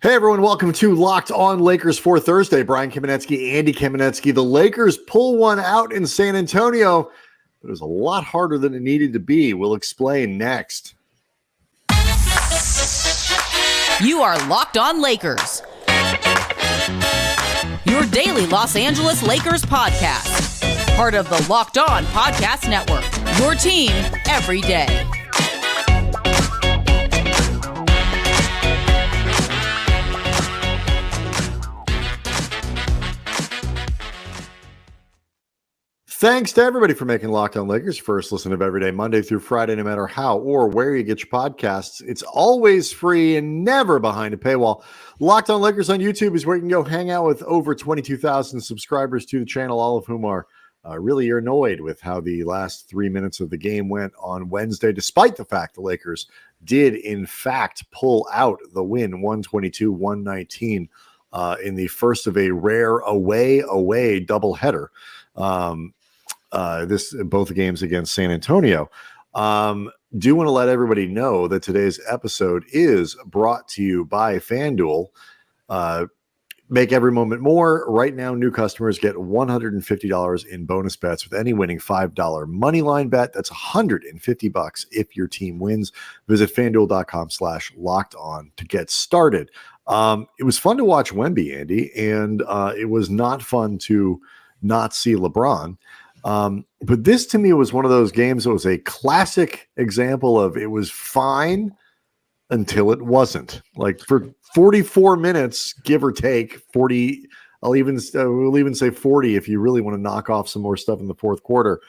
Hey everyone, welcome to Locked On Lakers for Thursday. Brian Kamenetsky, Andy Kamenetsky. The Lakers pull one out in San Antonio, but it was a lot harder than it needed to be. We'll explain next. You are Locked On Lakers, your daily Los Angeles Lakers podcast. Part of the Locked On Podcast Network, your team every day. Thanks to everybody for making Locked On Lakers first listen of every day, Monday through Friday, no matter how or where you get your podcasts. It's always free and never behind a paywall. Locked On Lakers on YouTube is where you can go hang out with over 22,000 subscribers to the channel, all of whom are really annoyed with how the last 3 minutes of the game went on Wednesday, despite the fact the Lakers did, in fact, pull out the win 122-119 in the first of a rare away doubleheader. Both games against San Antonio. Do want to let everybody know that today's episode is brought to you by FanDuel. Make every moment more. Right now, new customers get $150 in bonus bets with any winning $5 money line bet. That's $150 if your team wins. Visit FanDuel.com/lockedon to get started. It was fun to watch Wemby, Andy, and it was not fun to not see LeBron. But this to me was one of those games that was a classic example of it was fine until it wasn't. Like for 44 minutes, give or take 40, we'll even say 40 if you really want to knock off some more stuff in the fourth quarter.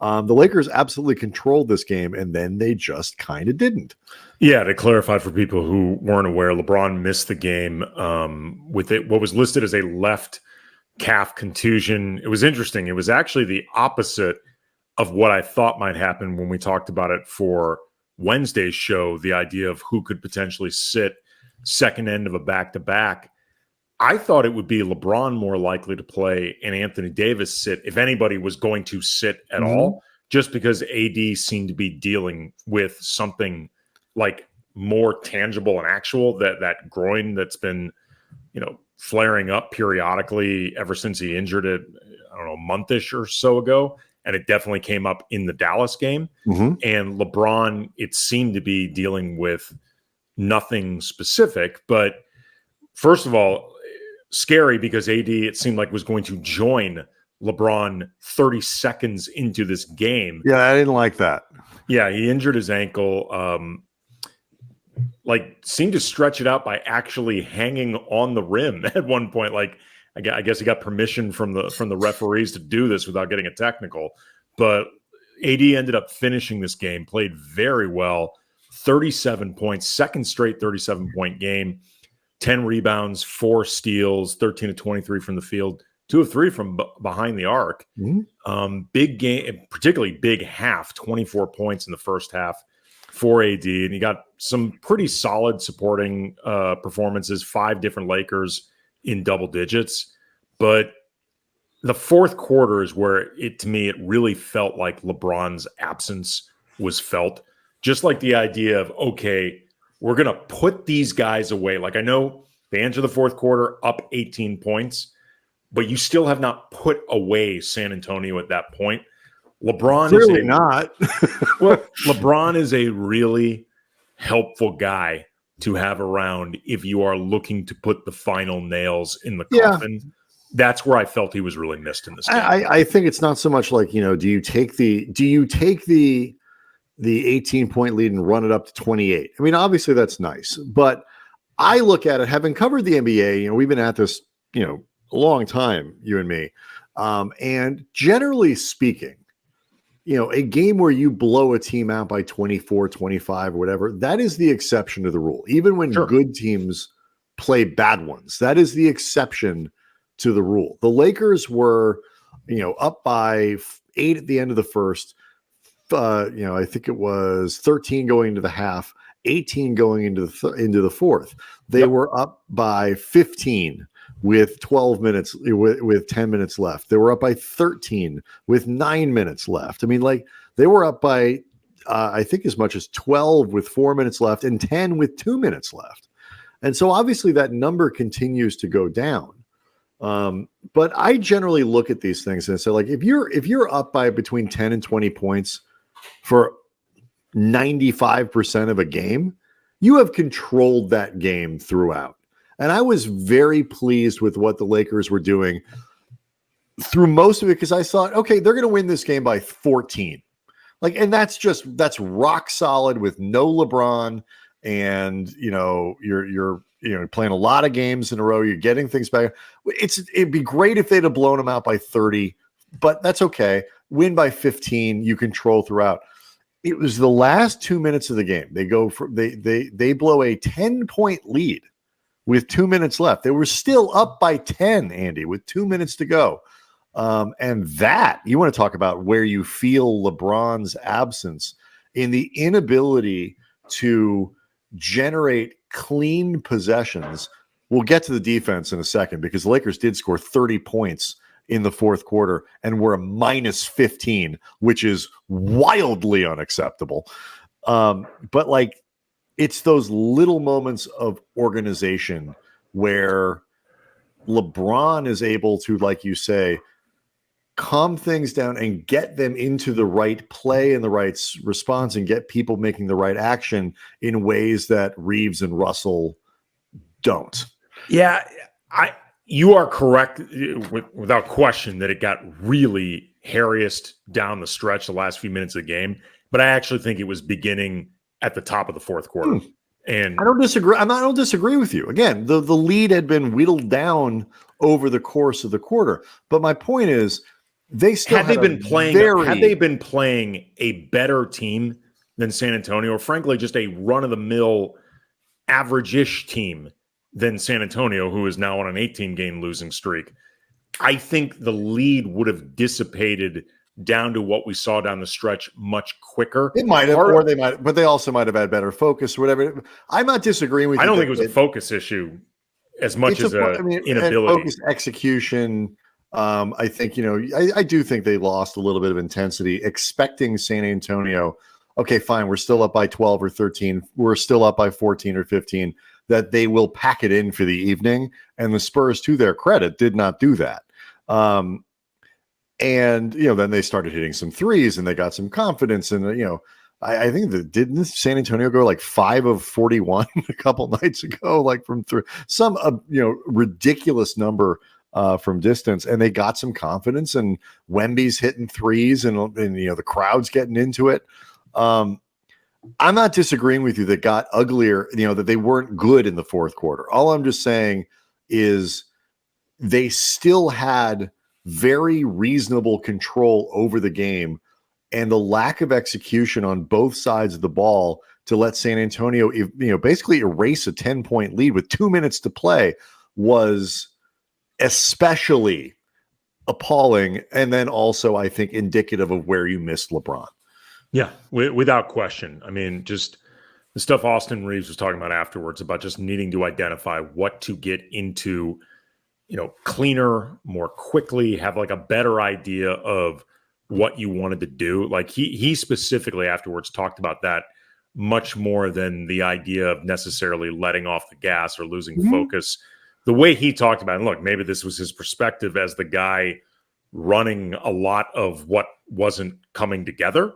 The Lakers absolutely controlled this game, and then they just kind of didn't. Yeah, to clarify for people who weren't aware, LeBron missed the game with what was listed as a left calf contusion. It was interesting. It was actually the opposite of what I thought might happen when we talked about it for Wednesday's show, the idea of who could potentially sit second end of a back-to-back. I thought it would be LeBron more likely to play and Anthony Davis sit, if anybody was going to sit at all, just because AD seemed to be dealing with something like more tangible and actual, that groin that's been, flaring up periodically ever since he injured it, I don't know, a month-ish or so ago. And it definitely came up in the Dallas game. And LeBron, it seemed to be dealing with nothing specific. But first of all, scary because AD, it seemed like, was going to join LeBron 30 seconds into this game. Yeah, I didn't like that. Yeah, he injured his ankle. Seemed to stretch it out by actually hanging on the rim at one point. I guess he got permission from the referees to do this without getting a technical. But AD ended up finishing this game, played very well, 37 points, second straight 37-point game, 10 rebounds, 4 steals, 13 of 23 from the field, 2 of 3 from behind the arc. Big game, particularly big half, 24 points in the first half for AD, and he got some pretty solid supporting performances, 5 different Lakers in double digits. But the fourth quarter is where to me, it really felt like LeBron's absence was felt. Just like the idea of, okay, we're going to put these guys away. Like, I know they enter the fourth quarter up 18 points, but you still have not put away San Antonio at that point. LeBron Clearly not. Well, LeBron is a really helpful guy to have around if you are looking to put the final nails in the coffin. That's where I felt he was really missed in this game. I think it's not so much like, do you take the 18-point lead and run it up to 28? I mean, obviously that's nice, but I look at it, having covered the NBA, we've been at this, a long time, you and me. And generally speaking, a game where you blow a team out by 24, 25, or whatever, that is the exception to the rule. Even when good teams play bad ones, that is the exception to the rule. The Lakers were, up by 8 at the end of the first. I think it was 13 going into the half, 18 going into the fourth. They were up by 15 with 12 minutes, with 10 minutes left. They were up by 13 with 9 minutes left. I mean, they were up by, I think, as much as 12 with 4 minutes left and 10 with 2 minutes left. And so obviously that number continues to go down. But I generally look at these things and say, like, if you're up by between 10 and 20 points for 95% of a game, you have controlled that game throughout. And I was very pleased with what the Lakers were doing through most of it, because I thought, okay, they're going to win this game by 14. Like, and that's rock solid with no LeBron, and you're playing a lot of games in a row. You're getting things back. It'd be great if they'd have blown them out by 30, but that's okay. Win by 15, you control throughout. It was the last 2 minutes of the game. They blow a 10-point lead with 2 minutes left. They were still up by 10, Andy, with 2 minutes to go. And that, you want to talk about where you feel LeBron's absence in the inability to generate clean possessions. We'll get to the defense in a second, because the Lakers did score 30 points in the fourth quarter and were a minus 15, which is wildly unacceptable. But like, it's those little moments of organization where LeBron is able to, like you say, calm things down and get them into the right play and the right response, and get people making the right action in ways that Reeves and Russell don't. Yeah, you are correct without question that it got really hairiest down the stretch the last few minutes of the game. But I actually think it was beginning at the top of the fourth quarter. And I don't disagree. I don't disagree with you. Again, the lead had been whittled down over the course of the quarter. But my point is, they still had they been playing a better team than San Antonio, or frankly, just a run-of-the-mill, average-ish team than San Antonio, who is now on an 18-game losing streak, I think the lead would have dissipated down to what we saw down the stretch much quicker. It might have, or they might, but they also might have had better focus or whatever. I'm not disagreeing with you. I don't think it was a focus issue as much as inability. Focus, execution. I think, I do think they lost a little bit of intensity, expecting San Antonio, okay, fine, we're still up by 12 or 13, we're still up by 14 or 15, that they will pack it in for the evening. And the Spurs, to their credit, did not do that. And, then they started hitting some threes and they got some confidence. And, I think that didn't San Antonio go like 5 of 41 a couple nights ago, like from some, ridiculous number from distance, and they got some confidence, and Wemby's hitting threes, and the crowd's getting into it. I'm not disagreeing with you that got uglier, that they weren't good in the fourth quarter. All I'm just saying is they still had very reasonable control over the game, and the lack of execution on both sides of the ball to let San Antonio, basically erase a 10-point lead with 2 minutes to play was especially appalling, and then also, I think, indicative of where you missed LeBron. Yeah, without question. I mean, just the stuff Austin Reeves was talking about afterwards about just needing to identify what to get into, cleaner, more quickly, have like a better idea of what you wanted to do. Like he specifically afterwards talked about that much more than the idea of necessarily letting off the gas or losing focus. The way he talked about it, and look, maybe this was his perspective as the guy running a lot of what wasn't coming together.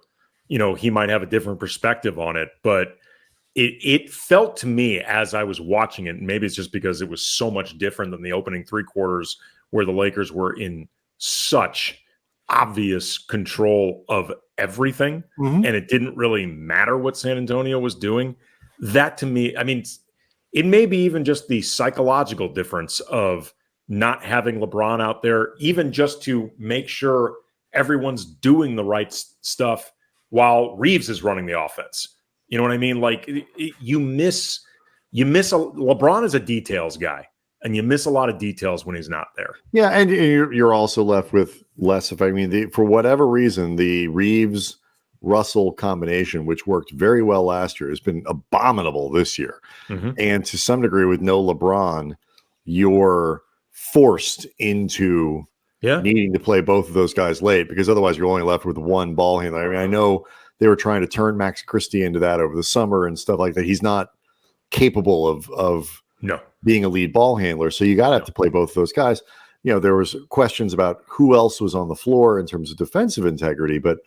He might have a different perspective on it, but it felt to me as I was watching it, and maybe it's just because it was so much different than the opening 3 quarters where the Lakers were in such obvious control of everything, and it didn't really matter what San Antonio was doing. That to me, I mean, it may be even just the psychological difference of not having LeBron out there, even just to make sure everyone's doing the right stuff while Reeves is running the offense. You know what I mean? Like you miss LeBron is a details guy, and you miss a lot of details when he's not there. Yeah, and you're also left with less. For whatever reason, the Reeves Russell combination, which worked very well last year, has been abominable this year. And to some degree, with no LeBron, you're forced into needing to play both of those guys late, because otherwise you're only left with one ball handler. I mean, I know they were trying to turn Max Christie into that over the summer and stuff like that. He's not capable of No. being a lead ball handler. So you got to have to play both of those guys. There was questions about who else was on the floor in terms of defensive integrity, but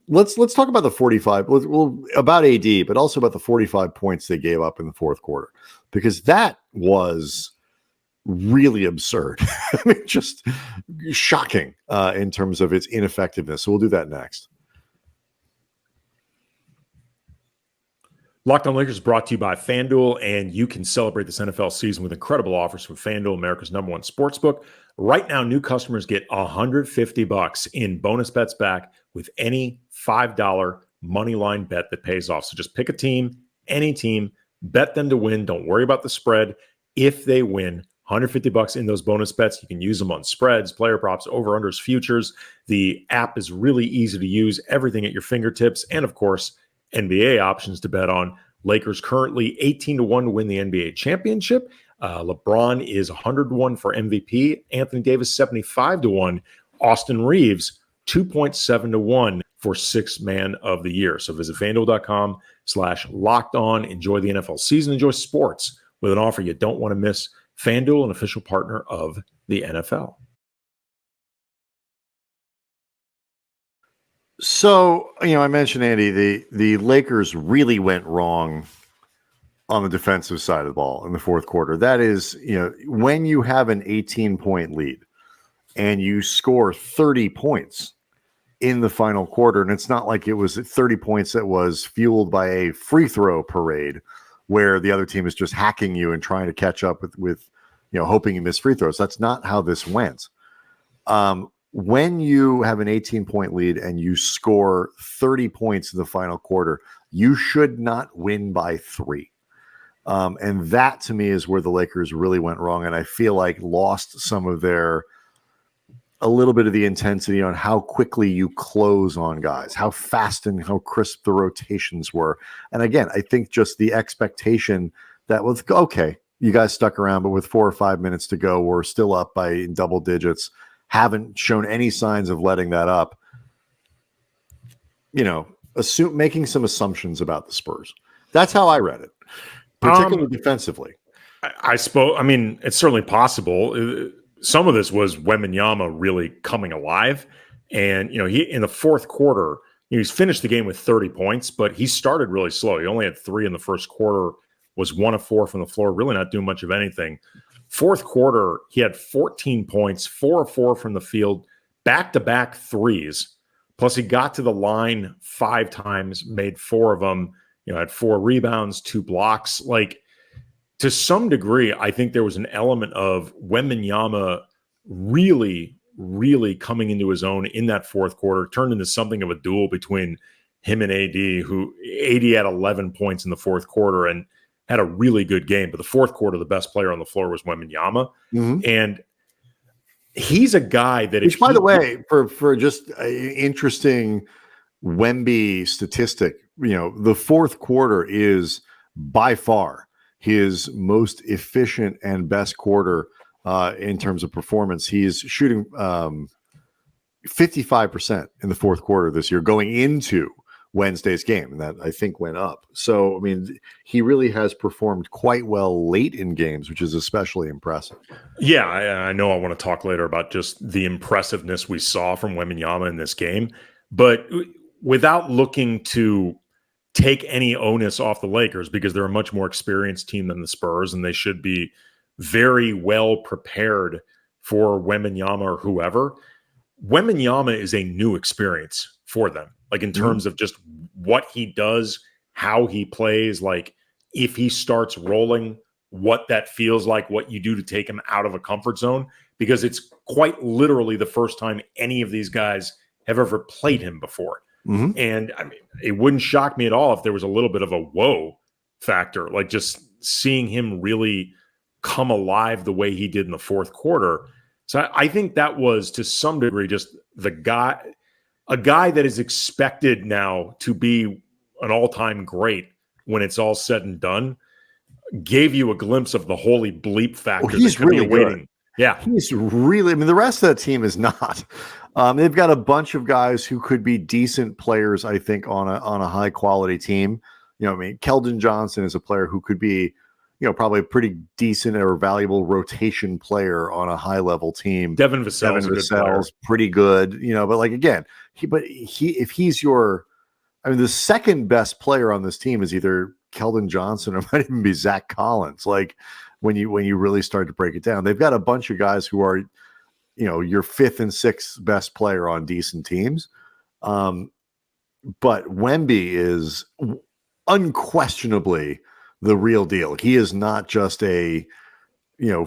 let's talk about the 45. Well, about AD, but also about the 45 points they gave up in the fourth quarter, because that was really absurd. I mean, just shocking in terms of its ineffectiveness. So we'll do that next. Locked On Lakers brought to you by FanDuel, and you can celebrate this NFL season with incredible offers from FanDuel, America's #1 sportsbook. Right now, new customers get $150 in bonus bets back with any $5 money line bet that pays off. So just pick a team, any team, bet them to win. Don't worry about the spread. If they win, $150 in those bonus bets. You can use them on spreads, player props, over-unders, futures. The app is really easy to use, everything at your fingertips, and of course, NBA options to bet on. Lakers currently 18-1 to win the NBA championship. LeBron is 100-1 for MVP. Anthony Davis 75-1. Austin Reeves 2.7-1 for sixth man of the year. So visit FanDuel.com/locked on. Enjoy the NFL season. Enjoy sports with an offer you don't want to miss. FanDuel, an official partner of the NFL. So, I mentioned, Andy, the Lakers really went wrong on the defensive side of the ball in the fourth quarter. That is, when you have an 18-point lead and you score 30 points in the final quarter, and it's not like it was 30 points that was fueled by a free throw parade where the other team is just hacking you and trying to catch up with hoping you miss free throws. That's not how this went. When you have an 18-point lead and you score 30 points in the final quarter, you should not win by 3. And that, to me, is where the Lakers really went wrong. And I feel like lost some of a little bit of the intensity on how quickly you close on guys, how fast and how crisp the rotations were. And again, I think just the expectation that was, okay, you guys stuck around, but with 4 or 5 minutes to go, we're still up by double digits. Haven't shown any signs of letting that up. Making some assumptions about the Spurs. That's how I read it, particularly defensively. I suppose. I mean, it's certainly possible. Some of this was Wembanyama really coming alive, and he in the fourth quarter, he's finished the game with 30 points, but he started really slow. He only had 3 in the first quarter. Was 1 of 4 from the floor. Really not doing much of anything. Fourth quarter, he had 14 points, 4 of 4 from the field, back-to-back threes. Plus, he got to the line 5 times, made 4 of them, had 4 rebounds, 2 blocks. Like, to some degree, I think there was an element of Wembanyama really, really coming into his own in that fourth quarter, turned into something of a duel between him and AD, who AD had 11 points in the fourth quarter and had a really good game. But the fourth quarter, the best player on the floor was Wembanyama. Mm-hmm. And he's a guy that... Which, by the way, for just an interesting Wemby statistic, the fourth quarter is by far his most efficient and best quarter in terms of performance. He's shooting 55% in the fourth quarter this year going into Wednesday's game, and that I think went up. So, I mean, he really has performed quite well late in games, which is especially impressive. Yeah, I know I want to talk later about just the impressiveness we saw from Wembanyama in this game, but without looking to take any onus off the Lakers, because they're a much more experienced team than the Spurs, and they should be very well prepared for Wembanyama or whoever. Wembanyama is a new experience for them. Like, in terms of just what he does, how he plays, like if he starts rolling, what that feels like, what you do to take him out of a comfort zone, because it's quite literally the first time any of these guys have ever played him before. Mm-hmm. And I mean, it wouldn't shock me at all if there was a little bit of a whoa factor, like just seeing him really come alive the way he did in the fourth quarter. So I think that was, to some degree, just a guy that is expected now to be an all-time great when it's all said and done, gave you a glimpse of the holy bleep factor. Well, he's really waiting. Good. Yeah. He's really, I mean, the rest of that team is not. They've got a bunch of guys who could be decent players, I think, on a high-quality team. I mean, Keldon Johnson is a player who could be, probably a pretty decent or valuable rotation player on a high level team. Devin Vassell's a good player. Pretty good, but like again, if he's your, I mean, the second best player on this team is either Keldon Johnson or it might even be Zach Collins. Like when you really start to break it down, they've got a bunch of guys who are, your fifth and sixth best player on decent teams. But Wemby is unquestionably the real deal. He is not just a,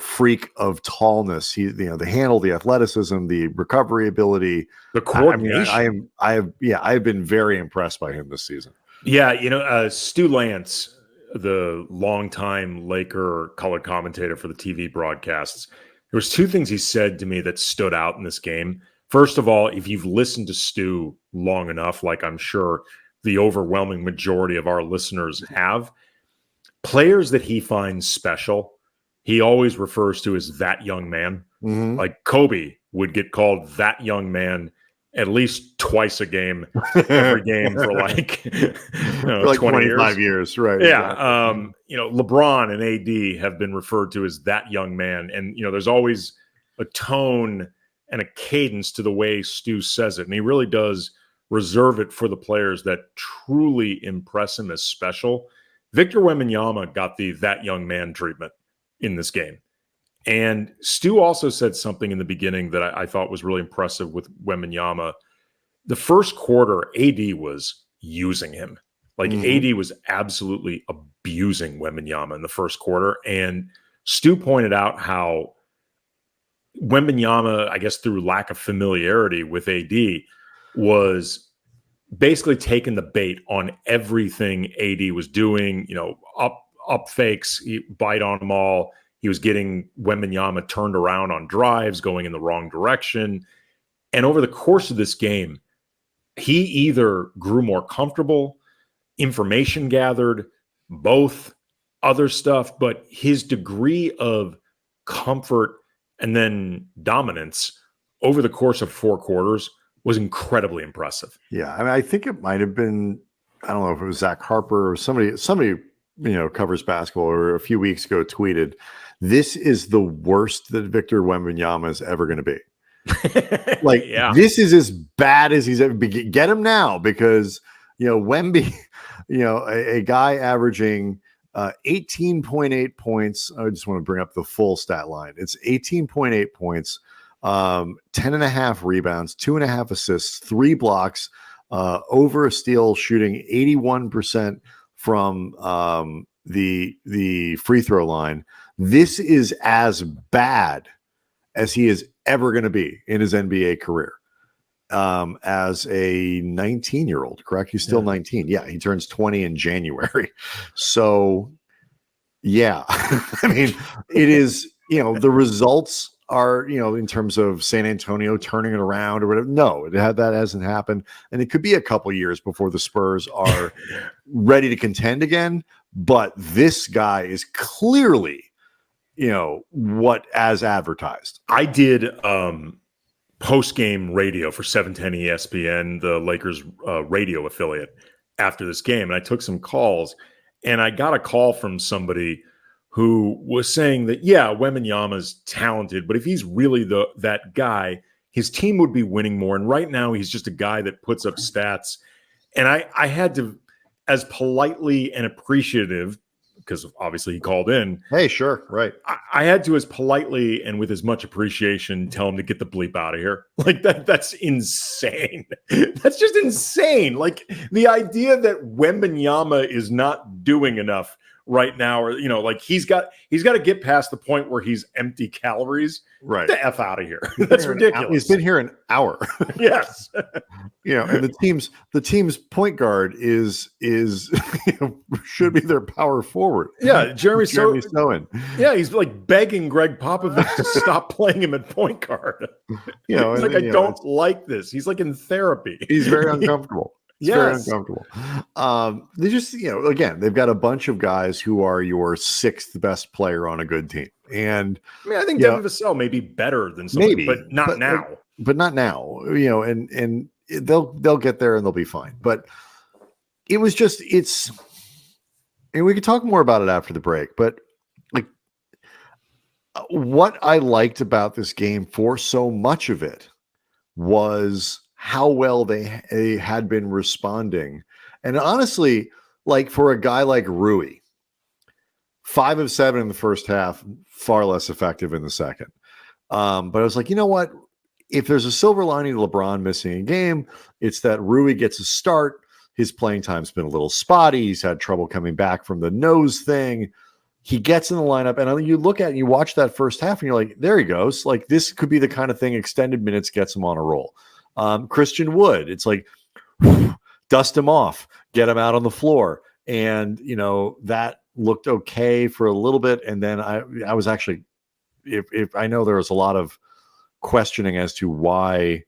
freak of tallness. He, the handle, the athleticism, the recovery ability, the coordination. I have been very impressed by him this season. Yeah. Stu Lance, the longtime Laker color commentator for the TV broadcasts, there was two things he said to me that stood out in this game. First of all, if you've listened to Stu long enough, like I'm sure the overwhelming majority of our listeners have, players that he finds special, he always refers to as that young man. Mm-hmm. Like Kobe would get called that young man at least twice a game, every game for like, for like 25 years. Right. Yeah. Exactly. LeBron and AD have been referred to as that young man. And, there's always a tone and a cadence to the way Stu says it. And he really does reserve it for the players that truly impress him as special. Victor Wembanyama got the that young man treatment in this game. And Stu also said something in the beginning that I thought was really impressive with Wembanyama. The first quarter, AD was using him. Like AD was absolutely abusing Wembanyama in the first quarter. And Stu pointed out how Wembanyama, I guess through lack of familiarity with AD, was basically taking the bait on everything AD was doing, up fakes, bite on them all. He was getting Wembanyama turned around on drives, going in the wrong direction. And over the course of this game, he either grew more comfortable, information gathered, both, other stuff, but his degree of comfort and then dominance over the course of 4 quarters was incredibly impressive. Yeah. I mean, I think it might have been, I don't know if it was Zach Harper or somebody, covers basketball or a few weeks ago tweeted, this is the worst that Victor Wembanyama is ever going to be. Like, This is as bad as he's ever been. Get him now because, Wemby, a guy averaging 18.8 points. I just want to bring up the full stat line. It's 18.8 points, 10.5 rebounds, 2.5 assists, 3 blocks, over a steal, shooting 81% from the free throw line. This is as bad as he is ever going to be in his NBA career. As a 19-year-old, correct? He's still 19. Yeah, he turns 20 in January. So, yeah, I mean, it is, the results are, in terms of San Antonio turning it around or whatever. No, that hasn't happened. And it could be a couple years before the Spurs are ready to contend again. But this guy is clearly, what as advertised. I did post-game radio for 710 ESPN, the Lakers radio affiliate, after this game. And I took some calls, and I got a call from somebody who was saying that, Wembanyama's talented, but if he's really that guy, his team would be winning more. And right now, he's just a guy that puts up stats. And I had to, as politely and appreciative, because obviously he called in. Hey, sure, right. I had to, as politely and with as much appreciation, tell him to get the bleep out of here. Like that's insane. That's just insane. Like the idea that Wembanyama is not doing enough right now, or like he's got to get past the point where he's empty calories. Right. Get the F out of here. That's ridiculous. He's been here an hour. Yes. And the team's point guard is should be their power forward. Yeah, Jeremy Sohan. Yeah, he's like begging Greg Popovich to stop playing him at point guard. He's like, I don't like this. He's like in therapy. He's very uncomfortable. Yes. Very uncomfortable. They just, again, they've got a bunch of guys who are your 6th best player on a good team. And I think Devin Vassell may be better than somebody, but not now. But not now, and they'll get there and they'll be fine. But it was just, and we could talk more about it after the break, but what I liked about this game for so much of it was how well they had been responding. And honestly, like for a guy like Rui, 5 of 7 in the first half, far less effective in the second. But I was like, you know what? If there's a silver lining to LeBron missing a game, it's that Rui gets a start. His playing time's been a little spotty. He's had trouble coming back from the nose thing. He gets in the lineup, and you look at it and you watch that first half, and you're like, there he goes. Like, this could be the kind of thing extended minutes gets him on a roll. Christian Wood, it's like, dust him off, get him out on the floor. And, that looked okay for a little bit. And then I was actually, if I know there was a lot of questioning as to why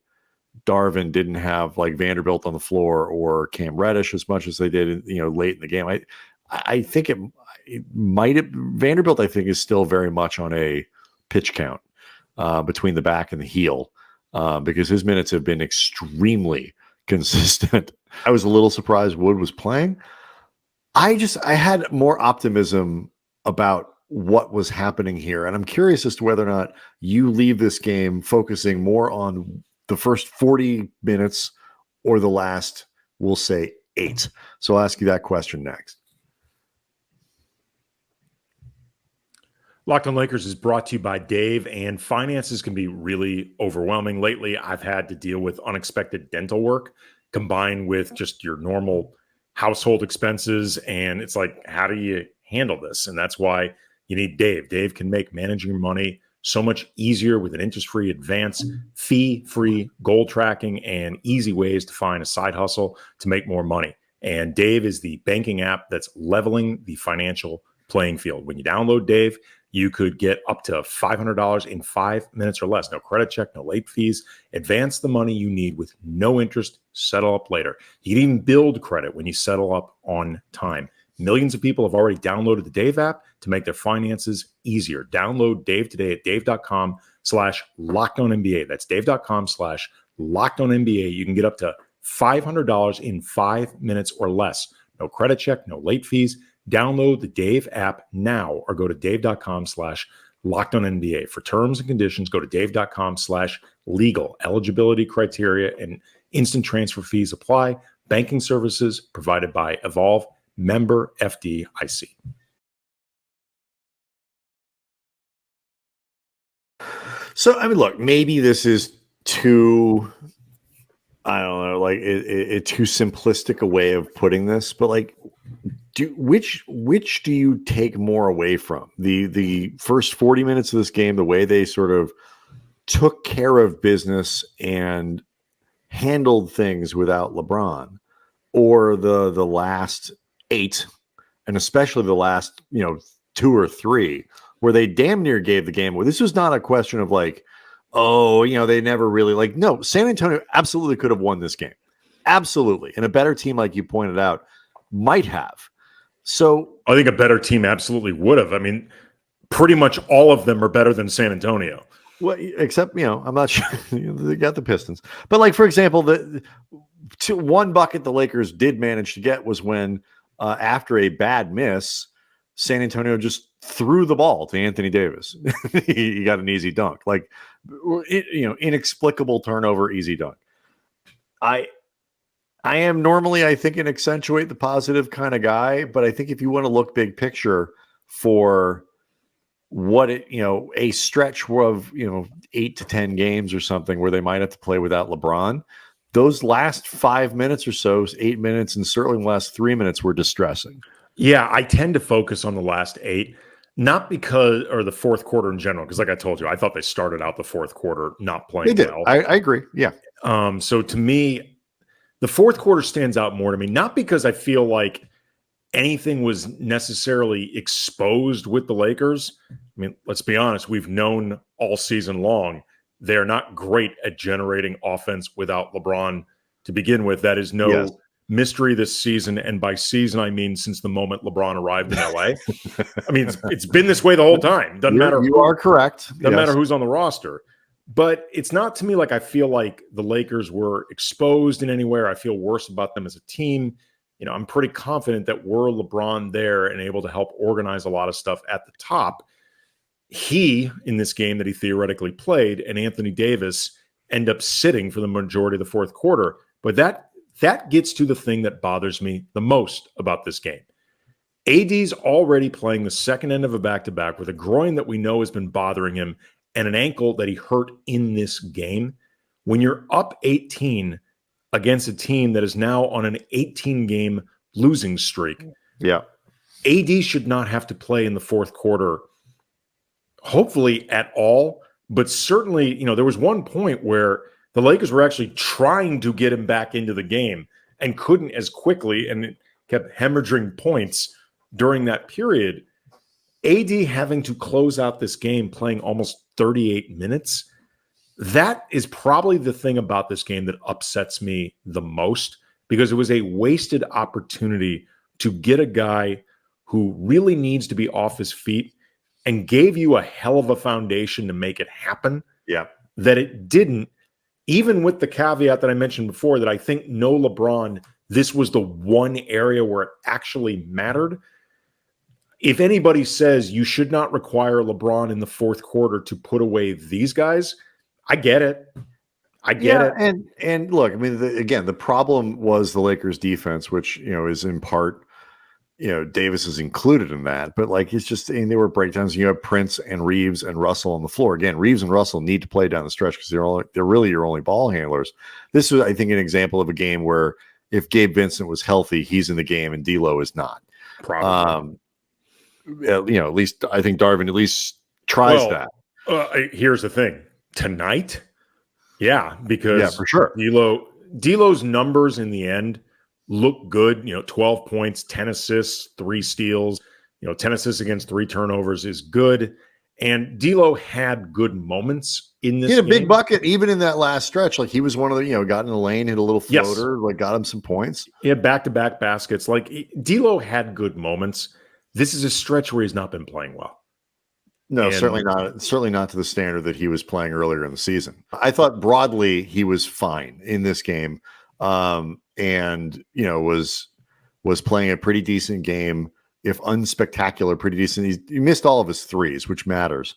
Darvin didn't have like Vanderbilt on the floor or Cam Reddish as much as they did, late in the game. I think it might have, Vanderbilt, I think, is still very much on a pitch count between the back and the heel because his minutes have been extremely consistent. I was a little surprised Wood was playing. I had more optimism about what was happening here. And I'm curious as to whether or not you leave this game focusing more on the first 40 minutes or the last, we'll say, 8. So I'll ask you that question next. Locked on Lakers is brought to you by Dave, and finances can be really overwhelming. Lately, I've had to deal with unexpected dental work combined with just your normal household expenses. And it's like, how do you handle this? And that's why you need Dave. Dave can make managing your money so much easier with an interest-free advance, fee-free goal tracking, and easy ways to find a side hustle to make more money. And Dave is the banking app that's leveling the financial playing field. When you download Dave, you could get up to $500 in 5 minutes or less. No credit check, no late fees. Advance the money you need with no interest. Settle up later. You can even build credit when you settle up on time. Millions of people have already downloaded the Dave app to make their finances easier. Download Dave today at dave.com/LockedOnNBA. That's dave.com/LockedOnNBA. You can get up to $500 in 5 minutes or less. No credit check, no late fees. Download the Dave app now or go to dave.com/LockedOnNBA. For terms and conditions, go to dave.com/legal. Eligibility criteria and instant transfer fees apply. Banking services provided by Evolve, member FDIC. So, I mean, look, maybe this is too, I don't know, like it too simplistic a way of putting this, but like, which do you take more away from the first 40 minutes of this game, the way they sort of took care of business and handled things without LeBron, or the last 8, and especially the last 2 or 3, where they damn near gave the game away? This was not a question of like, they never really no. San Antonio absolutely could have won this game, absolutely, and a better team, like you pointed out, might have. So I think a better team absolutely would have. I mean, pretty much all of them are better than San Antonio. Well, except, I'm not sure they got the Pistons. But like, for example, the one bucket the Lakers did manage to get was when after a bad miss, San Antonio just threw the ball to Anthony Davis. He got an easy dunk, like, inexplicable turnover, easy dunk. I am normally, I think, an accentuate the positive kind of guy, but I think if you want to look big picture for what a stretch of 8 to 10 games or something where they might have to play without LeBron, those last 5 minutes or so, 8 minutes, and certainly the last 3 minutes were distressing. Yeah, I tend to focus on the last 8, not because, or the fourth quarter in general, because like I told you, I thought they started out the fourth quarter not playing they did. well. I agree. Yeah. So to me, the fourth quarter stands out more to me, not because I feel like anything was necessarily exposed with the Lakers. I mean, let's be honest, we've known all season long they're not great at generating offense without LeBron to begin with. That is no mystery this season. And by season, I mean since the moment LeBron arrived in LA. I mean, it's been this way the whole time. Doesn't matter. You are correct. Doesn't matter who's on the roster. But it's not to me like I feel like the Lakers were exposed in anywhere. I feel worse about them as a team. I'm pretty confident that were LeBron there and able to help organize a lot of stuff at the top, he, in this game that he theoretically played, and Anthony Davis end up sitting for the majority of the fourth quarter. But that gets to the thing that bothers me the most about this game. AD's already playing the second end of a back-to-back with a groin that we know has been bothering him and an ankle that he hurt in this game. When you're up 18 against a team that is now on an 18-game losing streak, AD should not have to play in the fourth quarter, hopefully at all. But certainly, there was one point where the Lakers were actually trying to get him back into the game and couldn't as quickly, and it kept hemorrhaging points during that period. AD having to close out this game playing almost 38 minutes, that is probably the thing about this game that upsets me the most, because it was a wasted opportunity to get a guy who really needs to be off his feet and gave you a hell of a foundation to make it happen. That it didn't, even with the caveat that I mentioned before, that I think no LeBron, this was the one area where it actually mattered. If anybody says you should not require LeBron in the fourth quarter to put away these guys, I get it. I get it. And look, I mean, again, the problem was the Lakers defense, which, is in part, Davis is included in that, but it's just, there were breakdowns. You have Prince and Reeves and Russell on the floor. Again, Reeves and Russell need to play down the stretch because they're really your only ball handlers. This was, I think, an example of a game where if Gabe Vincent was healthy, he's in the game and D'Lo is not. Probably. At least I think Darvin at least tries that. Here's the thing. Tonight, because for sure. D'Lo's numbers in the end look good. 12 points, 10 assists, 3 steals. 10 assists against 3 turnovers is good. And D'Lo had good moments in this. He had a game. big bucket even in that last stretch. He was one of the got in the lane, hit a little floater, got him some points. He had back-to-back baskets. D'Lo had good moments. This is a stretch where he's not been playing well. No, certainly not. Certainly not to the standard that he was playing earlier in the season. I thought broadly he was fine in this game, and was playing a pretty decent game, if unspectacular, pretty decent. He missed all of his threes, which matters.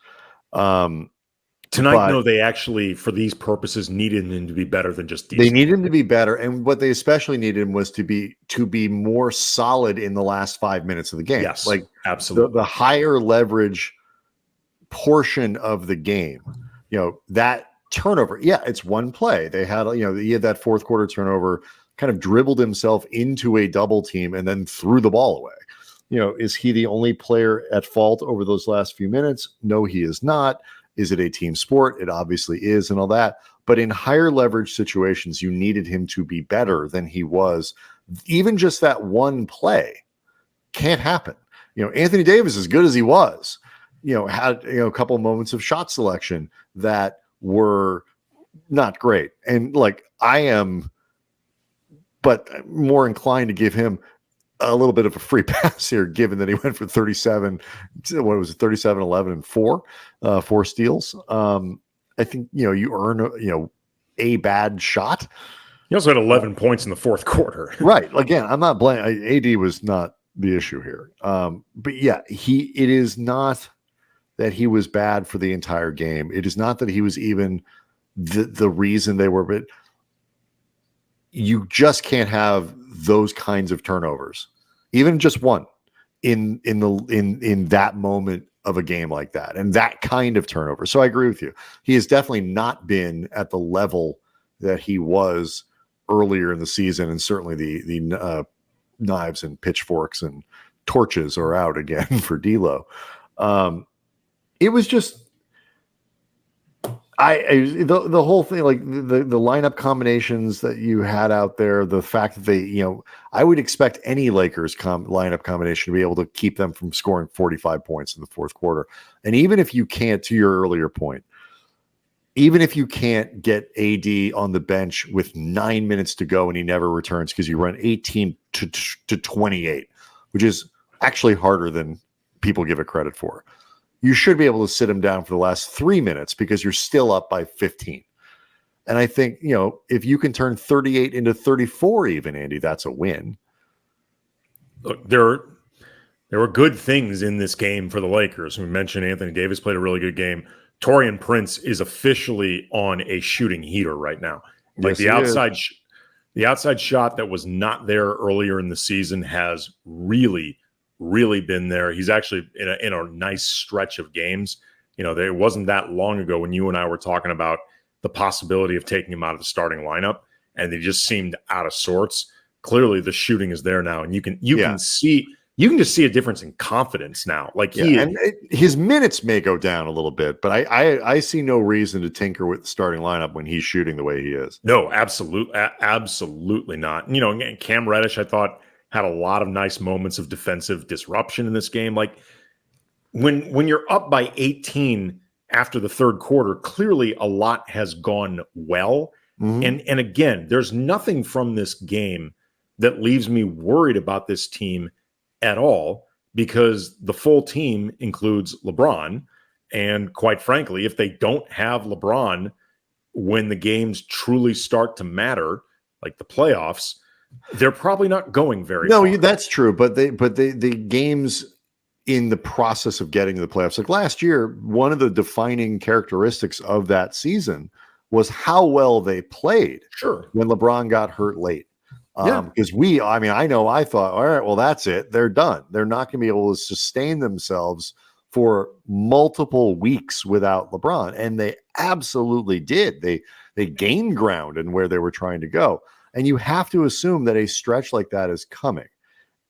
Tonight, they actually, for these purposes, needed him to be better than just decent. They needed him to be better, and what they especially needed him was to be more solid in the last 5 minutes of the game. Yes, absolutely. The higher leverage portion of the game, that turnover. Yeah, it's one play. They had, he had that fourth quarter turnover, kind of dribbled himself into a double team and then threw the ball away. Is he the only player at fault over those last few minutes? No, he is not. Is it a team sport? It obviously is, and all that. But in higher leverage situations, you needed him to be better than he was. Even just that one play can't happen. Anthony Davis, as good as he was, had a couple of moments of shot selection that were not great. And I am, but more inclined to give him a little bit of a free pass here, given that he went for 37, 11, and 4 steals. I think, you earn, a bad shot. He also had 11 points in the fourth quarter. Right. Again, I'm not blaming. AD was not the issue here. But yeah, it is not that he was bad for the entire game. It is not that he was even the reason they were, but you just can't have those kinds of turnovers, even just one in that moment of a game like that, and that kind of turnover. So I agree with you. He has definitely not been at the level that he was earlier in the season, and certainly the knives and pitchforks and torches are out again for D'Lo. It was just the whole thing, the lineup combinations that you had out there, the fact that they, I would expect any Lakers lineup combination to be able to keep them from scoring 45 points in the fourth quarter. And even if you can't, to your earlier point, even if you can't get AD on the bench with 9 minutes to go and he never returns because you run 18 to 28, which is actually harder than people give it credit for, you should be able to sit him down for the last 3 minutes because you're still up by 15. And I think, if you can turn 38 into 34 even, Andy, that's a win. Look, There were good things in this game for the Lakers. We mentioned Anthony Davis played a really good game. Taurean Prince is officially on a shooting heater right now. Like Yes, the outside shot that was not there earlier in the season has really, really been there. He's actually in a nice stretch of games. It wasn't that long ago when you and I were talking about the possibility of taking him out of the starting lineup, and they just seemed out of sorts. Clearly, the shooting is there now, and you can just see a difference in confidence now. Like his minutes may go down a little bit, but I see no reason to tinker with the starting lineup when he's shooting the way he is. No, absolutely not. And Cam Reddish, I thought, had a lot of nice moments of defensive disruption in this game. Like when you're up by 18 after the third quarter, clearly a lot has gone well. Mm-hmm. And again, there's nothing from this game that leaves me worried about this team at all, because the full team includes LeBron. And quite frankly, if they don't have LeBron when the games truly start to matter, like the playoffs, they're probably not going very far. No, that's true. But the games in the process of getting to the playoffs, like last year, one of the defining characteristics of that season was how well they played. Sure. When LeBron got hurt late. Because I thought, all right, well, that's it. They're done. They're not going to be able to sustain themselves for multiple weeks without LeBron. And they absolutely did. They gained ground in where they were trying to go. And you have to assume that a stretch like that is coming.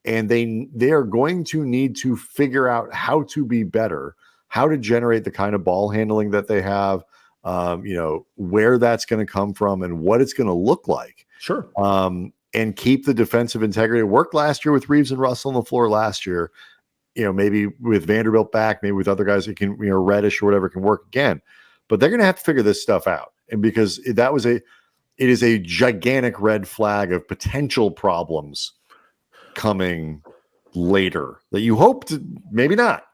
And they are going to need to figure out how to be better, how to generate the kind of ball handling that they have, where that's going to come from and what it's going to look like. Sure. And keep the defensive integrity. It worked last year with Reeves and Russell on the floor last year. Maybe with Vanderbilt back, maybe with other guys that can, Reddish or whatever can work again. But they're going to have to figure this stuff out. And because it is a gigantic red flag of potential problems coming later that you hope to, maybe not,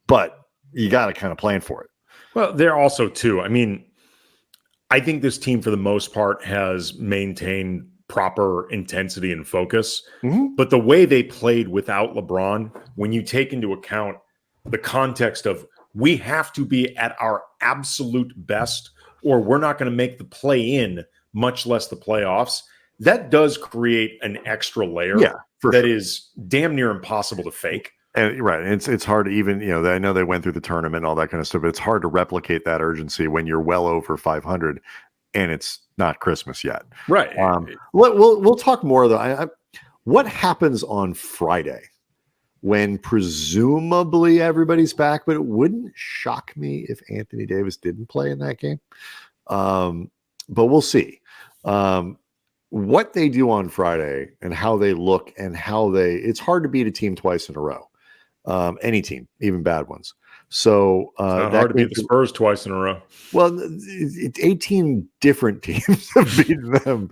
but you got to kind of plan for it. Well, they're also too, I think this team for the most part has maintained proper intensity and focus. Mm-hmm. But the way they played without LeBron, when you take into account the context of we have to be at our absolute best or we're not going to make the play-in, much less the playoffs, that does create an extra layer that is damn near impossible to fake. And right. It's hard to even, I know they went through the tournament and all that kind of stuff, but it's hard to replicate that urgency when you're well over 500 and it's not Christmas yet. Right. We'll talk more though. What happens on Friday when presumably everybody's back, but it wouldn't shock me if Anthony Davis didn't play in that game. But we'll see. What they do on Friday and how they look and it's hard to beat a team twice in a row. Any team, even bad ones. So it's not hard to beat the Spurs twice in a row. Well, 18 different teams have beaten them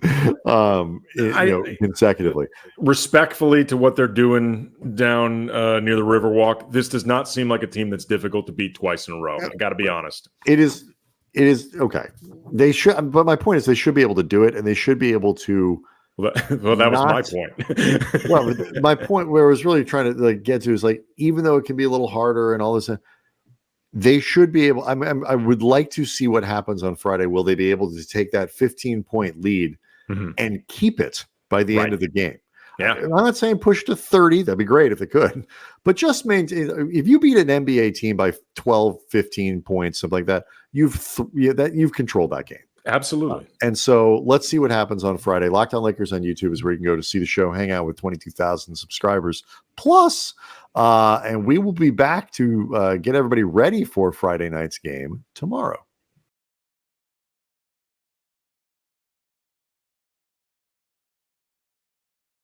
consecutively. Respectfully to what they're doing down near the Riverwalk, this does not seem like a team that's difficult to beat twice in a row. I got to be honest. It is okay. They should, but my point is they should be able to do it, and they should be able to. Well, that was my point. Well, my point where I was really trying to get to is even though it can be a little harder and all this, they should be able. I would like to see what happens on Friday. Will they be able to take that 15-point lead and keep it by the end of the game? Yeah, I'm not saying push to 30. That'd be great if they could, but just maintain. If you beat an NBA team by 12, 15 points, something like that, you've controlled that game. Absolutely. And so let's see what happens on Friday. Locked On Lakers on YouTube is where you can go to see the show, hang out with 22,000 subscribers plus. And we will be back to get everybody ready for Friday night's game tomorrow.